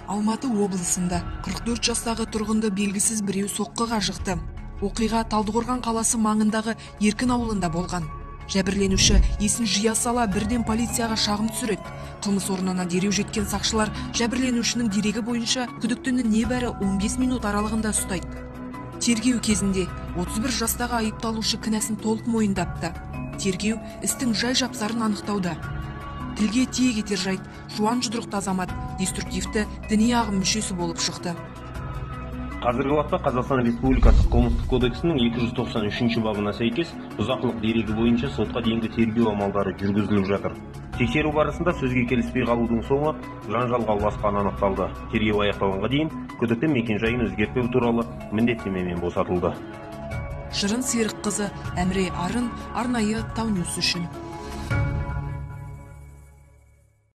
Алматы облысында 44 жастағы тұрғынды белгісіз біреу соққыға жықты. Оқиға Талдықорған қаласы маңындағы Еркін ауылында болған. Жәбірленуші есін жия сала бірден полицияға шағым түсіреді. Қылмыс орнына дереу жеткен сақшылар жәбірленушінің дерегі бойынша күдіктіні небәрі 15 минут аралығында ұстайды. Тергеу кезінде 31 жастағы айыпталушы кінәсін толық мойындапты. Тергеу істің жай-жапсарын анықтауда. Тілге тиек етер жайт жуан жұдырықты азамат деструктивті діни ағым мүшесі болып шықты. Қазіргі уақытта Қазақстан Республикасы қылмыстық кодексінің 293 бабына сәйкес бұзақылық дерегі бойынша сотқа дейінгі тергеу амалдары жүргізіліп жатыр. Тексеру барысында сөзге келіспей қалудың соңы жанжалға ұласқаны анықталды. Тергеу аяқталғанға дейін күдікті мекен-жайын өзгертпеу туралы міндеттемемен босатылды. Жырын Серікқызы, Әміре Арын, арнайы Таунюс үшін.